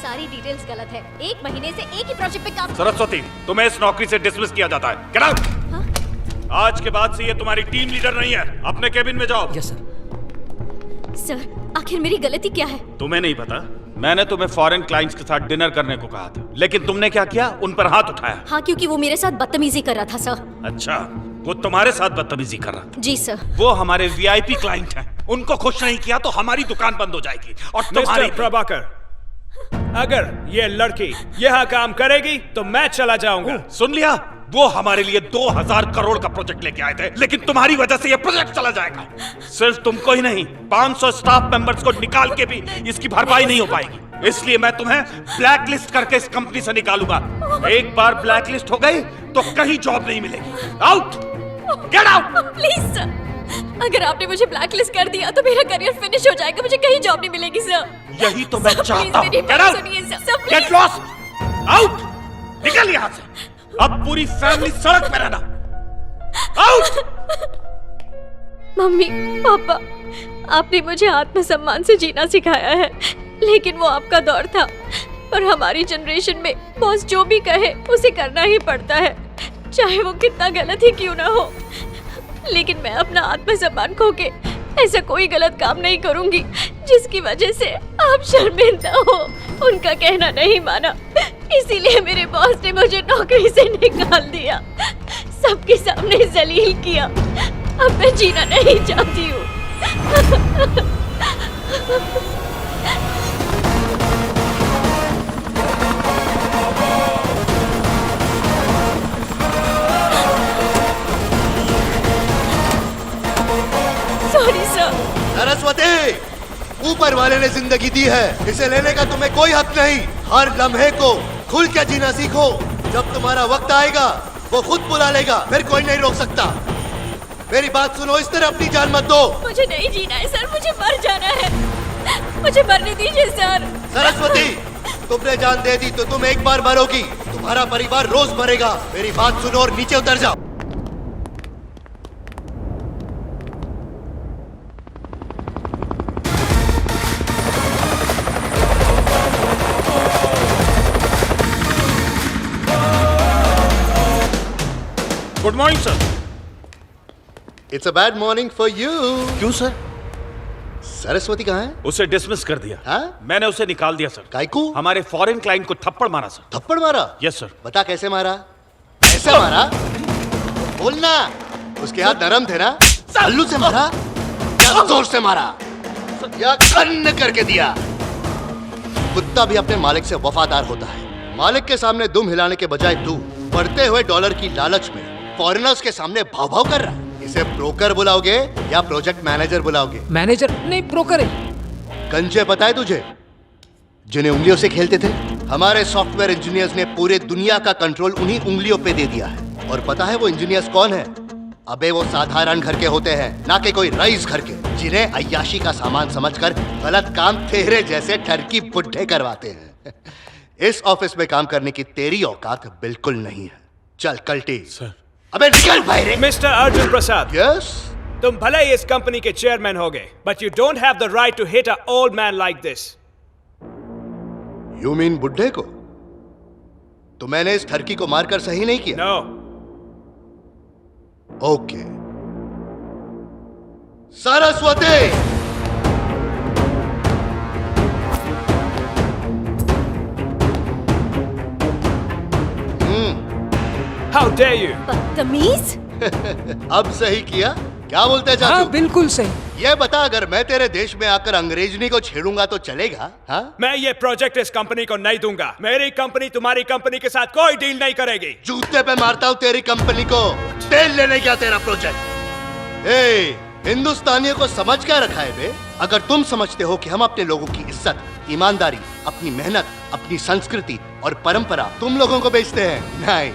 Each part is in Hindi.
सारी डिटेल्स गलत है। 1 महीने से एक ही प्रोजेक्ट पे काम। सरस्वती, तुम्हें इस नौकरी से डिसमिस किया जाता है। Get out. आज के बाद से ये तुम्हारी टीम लीडर नहीं है। अपने केबिन में जाओ। Yes sir. सर, आखिर मेरी गलती क्या है? तुम्हें नहीं पता? मैंने तुम्हें फॉरेन क्लाइंट्स के साथ डिनर करने को कहा था, लेकिन तुमने क्या किया? उन पर हाथ उठाया। हाँ, क्योंकि वो मेरे साथ बदतमीजी कर रहा था सर। अच्छा, वो तुम्हारे साथ बदतमीजी कर रहा था? जी सर। वो हमारे वीआईपी क्लाइंट हैं। उनको खुश नहीं किया तो हमारी दुकान बंद हो जाएगी और तुम्हारी। मिस्टर प्रभाकर, अगर ये लड़की यहाँ काम करेगी तो मैं चला जाऊंगा। सुन लिया? वो हमारे लिए 2000 करोड़ का प्रोजेक्ट लेके आए थे, लेकिन तुम्हारी वजह से ये प्रोजेक्ट चला जाएगा। सिर्फ तुमको ही नहीं, 500 स्टाफ मेंबर्स को निकाल के भी इसकी भरपाई नहीं हो पाएगी। इसलिए मैं तुम्हें ब्लैक लिस्ट करके इस कंपनी से निकालूंगा। एक बार ब्लैक लिस्ट हो गई तो कहीं जॉब नहीं मिलेगी। Out, get out. Please sir, अगर आपने मुझे ब्लैक लिस्ट कर दिया तो मेरा करियर फिनिश हो जाएगा। मुझे कहीं जॉब नहीं मिलेगी सर। यही तो मैं चाहता हूँ। Get out, get lost, out, निकल यहाँ से। अब पूरी फैमिली सड़क पे रहना। आउट। मम्मी, पापा, आपने मुझे आत्मसम्मान से जीना सिखाया है, लेकिन वो आपका दौर था और हमारी जनरेशन में बॉस जो भी कहे उसे करना ही पड़ता है, चाहे वो कितना गलत ही क्यों ना हो। लेकिन मैं अपना आत्मसम्मान खो के ऐसा कोई गलत काम नहीं करूंगी जिसकी वजह से आप शर्मिंदा हो। उनका कहना नहीं माना, इसीलिए मेरे बॉस ने मुझे नौकरी से निकाल दिया, सबके सामने जलील किया। अब मैं जीना नहीं चाहती हूँ। Sorry sir. सरस्वती, ऊपर वाले ने जिंदगी दी है, इसे लेने का तुम्हें कोई हक नहीं। हर लम्हे को खुल के जीना सीखो। जब तुम्हारा वक्त आएगा वो खुद बुला लेगा, फिर कोई नहीं रोक सकता। मेरी बात सुनो, इस तरह अपनी जान मत दो। मुझे नहीं जीना है सर, मुझे मर जाना है। मुझे मरने दीजिए सर। सरस्वती, तुमने जान दे दी तो तुम एक बार मरोगी, तुम्हारा परिवार रोज मरेगा। मेरी बात सुनो और नीचे उतर जाओ। Good morning sir. It's a bad morning for you. क्यों सर? सरस्वती कहाँ है? उसे डिसमिस कर दिया। हाँ? मैंने उसे निकाल दिया सर। काइकू? हमारे फॉरेन क्लाइंट को थप्पड़ मारा सर। थप्पड़ मारा? Yes sir. बता कैसे मारा? कैसे मारा? बोलना। उसके हाथ नरम थे ना? हल्लू से मारा या जोर से मारा या कन्न करके दिया? कुत्ता भी अपने मालिक से वफादार होता है। मालिक के सामने दुम हिलाने के बजाय तू बढ़ते हुए डॉलर की लालच में फॉरेनर्स के सामने भाव भाव कर रहा है। इसे ब्रोकर बुलाओगे या प्रोजेक्ट मैनेजर बुलाओगे? मैनेजर नहीं, ब्रोकर है। कंचे पता है तुझे, जिन्हें उंगलियों से खेलते थे? हमारे सॉफ्टवेयर इंजीनियर्स ने पूरे दुनिया का कंट्रोल उन्हीं उंगलियों पे दे दिया है। और पता है वो इंजीनियर्स कौन है? अबे वो साधारण घर के होते हैं, ना कि कोई रईस घर के, जिन्हें अय्याशी का सामान समझकर गलत काम तेरे जैसे ठरकी बुड्ढे करवाते हैं। इस ऑफिस में काम करने की तेरी औकात बिल्कुल नहीं है। चल कल्टी। सर। अबे निकल बाहर। Mister Arjun Prasad, yes? तुम भले ही इस कंपनी के चेयरमैन हो गए, but you don't have the right to hit a old man like this. You mean बुड्ढे को? तो मैंने इस ठरकी को मारकर सही नहीं किया? No. Okay. Saraswati, how dare you. बदतमीज। अब सही किया? क्या बोलते हैं हाँ चाचू? बिल्कुल सही। ये बता, अगर मैं तेरे देश में आकर अंग्रेजनी को छेड़ूंगा तो चलेगा? हाँ? मैं ये प्रोजेक्ट इस कंपनी को नहीं दूंगा। मेरी कंपनी तुम्हारी कंपनी के साथ कोई डील नहीं करेगी। जूते पे मारता हूँ तेरी कंपनी को। तेल लेने क्या तेरा प्रोजेक्ट? हिंदुस्तानियों को समझ क्या रखा है बे? अगर तुम समझते हो कि हम अपने लोगों की इज्जत, ईमानदारी, अपनी मेहनत, अपनी संस्कृति और परंपरा तुम लोगों को बेचते हैं, नहीं।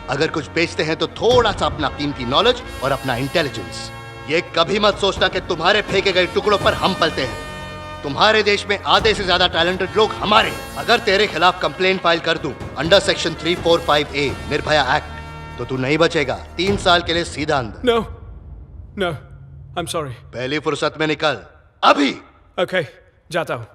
अगर कुछ बेचते हैं तो थोड़ा सा अपना कीमती नॉलेज और अपना इंटेलिजेंस। ये कभी मत सोचना कि तुम्हारे फेंके गए टुकड़ों पर हम पलते हैं। तुम्हारे देश में आधे से ज्यादा टैलेंटेड लोग हमारे हैं। अगर तेरे खिलाफ कंप्लेंट फाइल कर दूं under section 345A Nirbhaya act, तो तू नहीं बचेगा। 3 साल के लिए सीधा अंदर। No no, I am sorry. पहली फुर्सत में निकल अभी। ओके, जाता हूँ।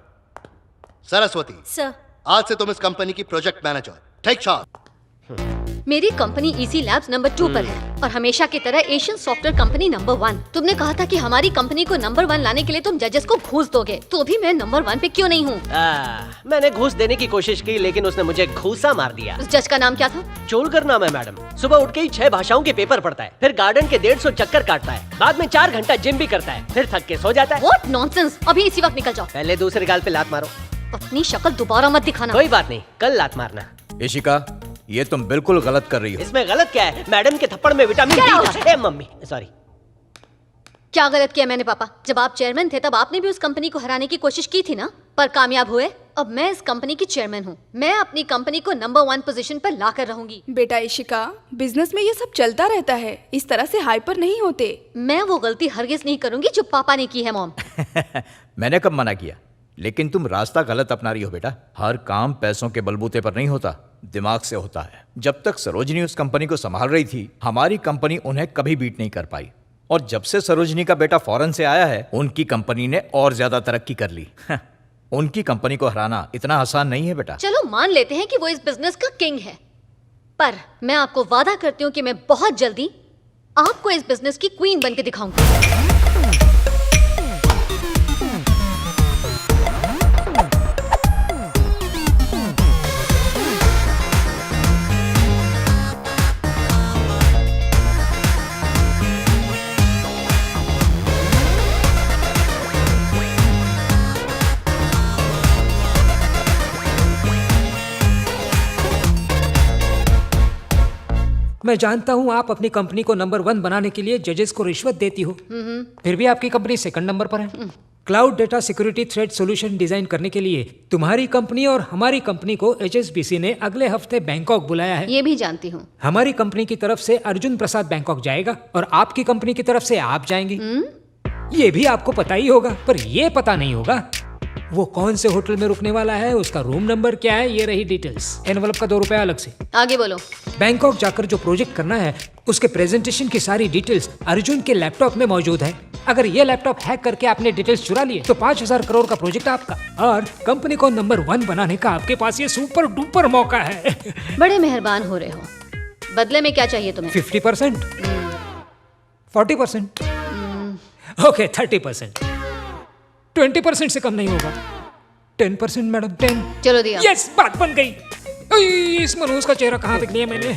सरस्वती, सर। आज से तुम इस कंपनी की प्रोजेक्ट मैनेजर। Take charge. मेरी कंपनी इजी लैब्स नंबर 2 पर है और हमेशा की तरह एशियन सॉफ्टवेयर कंपनी नंबर 1। तुमने कहा था कि हमारी कंपनी को नंबर 1 लाने के लिए तुम जजेस को घूस दोगे, तो भी मैं नंबर 1 पे क्यों नहीं हूँ? मैंने घूस देने की कोशिश की लेकिन उसने मुझे घूसा मार दिया। उस जज का नाम क्या था? चोलकर नाम है मैडम। सुबह उठ के ही 6 भाषाओं के पेपर पढ़ता है, फिर गार्डन के 150 चक्कर काटता है, बाद में 4 घंटा जिम भी करता है, फिर थक के सो जाता है। What nonsense! अभी इसी वक्त निकल जाओ। पहले दूसरे गाल पे लात मारो। अपनी शक्ल दोबारा मत दिखाना। कोई बात नहीं, कल लात मारना। इशिका, ये तुम बिल्कुल गलत कर रही हो। इसमें गलत क्या है? मैडम के थप्पड़ में विटामिन Get डी out! था। ए मम्मी, सॉरी। क्या गलत किया मैंने पापा? जब आप चेयरमैन थे तब आपने भी उस कंपनी को हराने की कोशिश की थी ना, पर कामयाब हुए। अब मैं इस कंपनी की चेयरमैन हूँ। मैं अपनी कंपनी को नंबर 1 पोजीशन पर ला कर रहूंगी। बेटा इशिका, बिजनेस में ये सब चलता रहता है, इस तरह से हाइपर नहीं होते। मैं वो गलती हरगिज नहीं करूंगी जो पापा ने की है मॉम। मैंने कब मना किया? लेकिन तुम रास्ता गलत अपना रही हो बेटा। हर काम पैसों के बलबूते पर नहीं होता, दिमाग से होता है। जब तक सरोजनी उस कंपनी को संभाल रही थी, हमारी कंपनी उन्हें कभी बीट नहीं कर पाई। और जब से सरोजनी का बेटा फॉरेन से आया है, उनकी कंपनी ने और ज्यादा तरक्की कर ली। उनकी कंपनी को हराना इतना आसान नहीं है बेटा। चलो मान लेते हैं कि वो इस बिजनेस का किंग है, पर मैं आपको वादा करती हूँ कि मैं बहुत जल्दी आपको इस बिजनेस की क्वीन बन के दिखाऊंगी। मैं जानता हूँ आप अपनी कंपनी को नंबर 1 बनाने के लिए जजेस को रिश्वत देती हो, फिर भी आपकी कंपनी सेकंड नंबर पर है। Cloud data security threat solution design करने के लिए तुम्हारी कंपनी और हमारी कंपनी को HSBC ने अगले हफ्ते बैंकॉक बुलाया है। ये भी जानती हूँ। हमारी कंपनी की तरफ से अर्जुन प्रसाद बैंकॉक जाएगा और आपकी कंपनी की तरफ से आप जाएंगे। ये भी आपको पता ही होगा, पर ये पता नहीं होगा वो कौन से होटल में रुकने वाला है, उसका रूम नंबर क्या है। ये रही डिटेल्स। एनवलप का 2 रुपया अलग से। आगे बोलो। बैंकॉक जाकर जो प्रोजेक्ट करना है उसके प्रेजेंटेशन की सारी डिटेल्स अर्जुन के लैपटॉप में मौजूद है। अगर ये लैपटॉप हैक करके आपने डिटेल्स चुरा लिए तो 5000 करोड़ का प्रोजेक्ट आपका, और कंपनी को नंबर 1 बनाने का आपके पास ये सुपर डुपर मौका है। बड़े मेहरबान हो रहे हो। बदले में क्या चाहिए तुम्हें? 50%, 40%, ओके 30%, 20% से कम नहीं होगा। 10% मैडम, 10। चलो दिया। यस, बात बन गई। इस मनोज का चेहरा कहाँ देख लिया मैंने?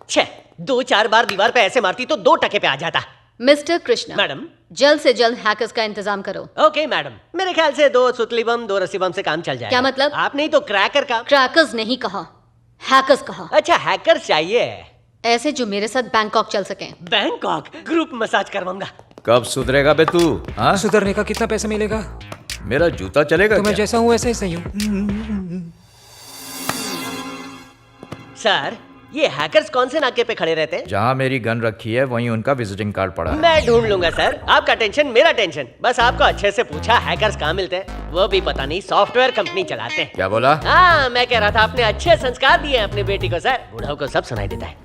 छे 2-4 बार दीवार पे ऐसे मारती तो 2 टके पे आ जाता। Mister Krishna, madam. जल्द से जल्द हैकर्स का इंतजाम करो। ओके मैडम, मेरे ख्याल से 2 सुतली बम 2 रस्सी बम से काम चल जाएगा। क्या मतलब? आपने ही तो क्रैकर का। क्रैकर्स नहीं कहा, हैकर्स कहा। अच्छा, हैकर चाहिए। ऐसे जो मेरे साथ बैंकॉक चल सकें। बैंकॉक ग्रुप मसाज करवाऊंगा। कब सुधरेगा बे तू? हाँ, सुधरने का कितना पैसा मिलेगा? मेरा जूता चलेगा तो मैं क्या? जैसा हूँ वैसे ही सही हूँ। सर, ये हैकर्स कौन से नाके पे खड़े रहते हैं? जहाँ मेरी गन रखी है वहीं उनका विजिटिंग कार्ड पड़ा है। मैं ढूंढ लूंगा सर, आपका टेंशन मेरा टेंशन। बस आपको अच्छे से पूछा हैकर्स कहाँ मिलते हैं, वो भी पता नहीं सॉफ्टवेयर कंपनी चलाते हैं। क्या बोला? हाँ, मैं कह रहा था आपने अच्छे संस्कार दिए हैं अपनी बेटी को सर। बूढ़ों को सब सुनाई देता है।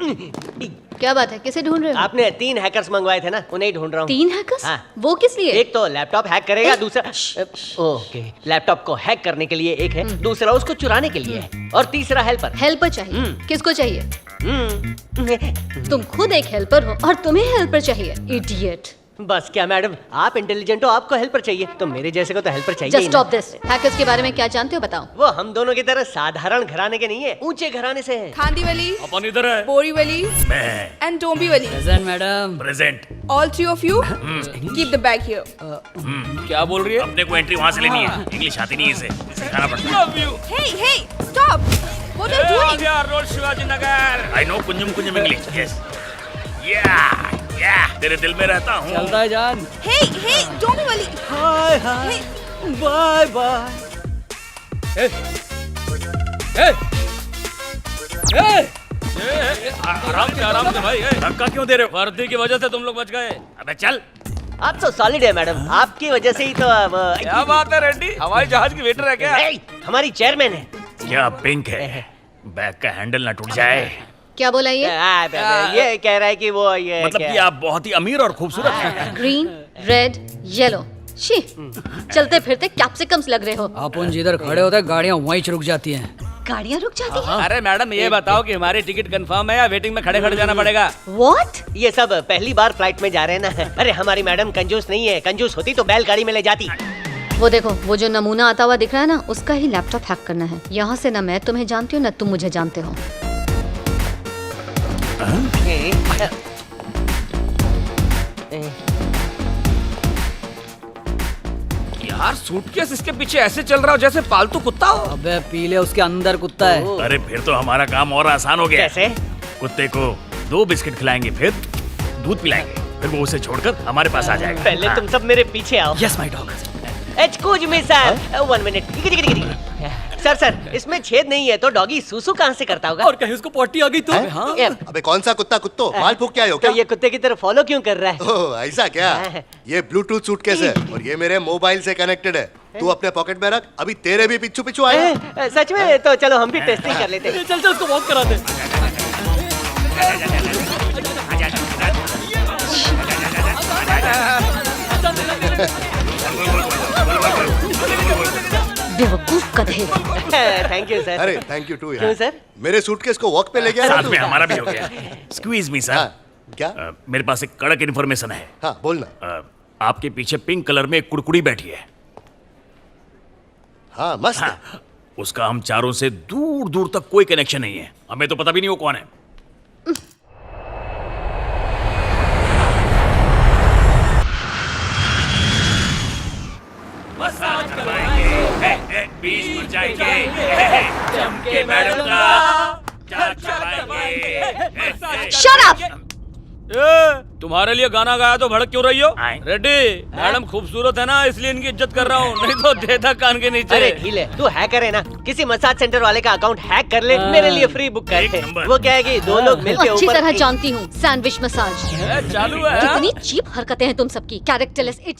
क्या बात है, किसे ढूंढ रहे हो? आपने 3 हैकर्स मंगवाए थे ना, उन्हें ही ढूंढ रहा हूँ। 3 हैकर्स? हाँ। वो किस लिए? एक तो लैपटॉप हैक करेगा, दूसरा ओके लैपटॉप को हैक करने के लिए एक है, दूसरा उसको चुराने के लिए है, और तीसरा हेल्पर। हेल्पर चाहिए? किसको चाहिए? तुम खुद एक हेल्पर हो और तुम्हें हेल्पर चाहिए, इडियट। बस क्या मैडम, आप इंटेलिजेंट हो, आपको हेल्पर चाहिए, तो मेरे जैसे को तो हेल्पर चाहिए जस्ट ही ना। Stop this. हैकर्स के बारे में क्या जानते हो बताओ? वो हम दोनों की तरह साधारण घराने के नहीं है, ऊंचे घराने से हैं। खांदीवली, अपन इधर है। Borivali and Dombivli. Present. All 3 of you, keep the bag here. क्या बोल रही है? अपने को एंट्री वहाँ से लेनी है, इंग्लिश आती नहीं इसे, सिखाना पड़ता है। Hey, hey, stop! What are you doing? Road Shivaji Nagar. I know कुंजम इंग्लिश। Yes. Yeah, तेरे दिल में रहता हूँ। चलता है जान। Hey, hey, Dombivli. Hi hi, bye bye. आराम से भाई। धक्का क्यों दे रहे हो? वर्दी की वजह से तुम लोग बच गए। अबे चल। आप तो सॉलिड है मैडम, आपकी वजह से ही तो अब क्या बात है रेड्डी, हवाई जहाज की वेटर है क्या? Hey, हमारी चेयरमैन है। क्या पिंक है? बैग का हैंडल ना टूट जाए। क्या बोला ये? ये कह रहा है कि वो ये मतलब कि आप बहुत ही अमीर और खूबसूरत हैं। ग्रीन, रेड, येलो, शी, चलते फिरते कैप्सिकम्स लग रहे हो। अपन जिधर खड़े होते हैं गाड़ियाँ वहीं रुक जाती हैं। गाड़ियाँ रुक जाती हैं? अरे मैडम ये बताओ कि हमारी टिकट कंफर्म है या वेटिंग में खड़े खड़े जाना पड़ेगा? What? ये सब पहली बार फ्लाइट में जा रहे हैं ना। अरे हमारी मैडम कंजूस नहीं है, कंजूस होती तो बैलगाड़ी में ले जाती। वो देखो, वो जो नमूना आता हुआ दिख रहा है ना, उसका ही लैपटॉप हैक करना है। यहाँ से ना मैं तुम्हें जानती हूँ ना तुम मुझे जानते हो। यार सूटकेस इसके पीछे ऐसे चल रहा हो जैसे पालतू कुत्ता हो। अबे पीले उसके अंदर कुत्ता है। अरे फिर तो हमारा काम और आसान हो गया। कैसे? कुत्ते को 2 बिस्किट खिलाएंगे, फिर दूध पिलाएंगे, फिर वो उसे छोड़कर हमारे पास आ जाएगा। पहले तुम सब मेरे पीछे आओ। Yes my dog. Excuse me sir, 1 minute. Sir इसमें छेद नहीं है तो डॉगी सूसू कहाँ से करता होगा? और कहीं उसको पॉटी आ गई तो? हैं? हाँ। अबे कौन सा कुत्ता कुत्तो माल फूक के आए हो तो क्या? ये कुत्ते की तरफ फॉलो क्यों कर रहा है? ओह ऐसा क्या? ये ब्लूटूथ सूटकेस है और ये मेरे मोबाइल से कनेक्टेड है। तू अपने पॉकेट में रख, अभी तेरे भी पिच्छू पिच्छू आए। सच में? तो चलो हम भी टेस्टिंग कर लेते हैं। चल उसको वॉक करा दे। बेवकूफ गधे। Thank you sir. अरे थैंक यू टू क्यों यार। सर? मेरे सूटकेस को वॉक पे ले गया ना साथ तू? में हमारा भी हो गया। स्क्वीज मी सर। हाँ, क्या? मेरे पास एक कड़क इन्फॉर्मेशन है। हाँ बोलना। आपके पीछे पिंक कलर में एक कुड़कुड़ी बैठी है। हाँ मस्त है। हाँ, उसका हम चारों से दूर दूर तक कोई कनेक्शन नहीं है। हमें तो पता भी नहीं वो कौन है। मसाज करवाएंगे, बीच पर जाएंगे, चमके मैडम का जांच करवाएंगे। Shut up! तुम्हारे लिए गाना गाया तो भड़क क्यों रही हो? रेड्डी, मैडम खूबसूरत है ना इसलिए इनकी इज्जत कर रहा हूँ, नहीं तो देता कान के नीचे। अरे ढीले, तू हैकर है ना? किसी मसाज सेंटर वाले का अकाउंट हैक कर ले, मेरे लिए फ्री बुक कर दे। नंबर। वो क्या है कि 2 लोग मिलके अच्छी ऊपर तरह जानती हूँ, सैंडविच मसाज। चालू है। कितनी चीप हरकतें हैं तुम सबकी, कैरेक्टरलेस इडियट।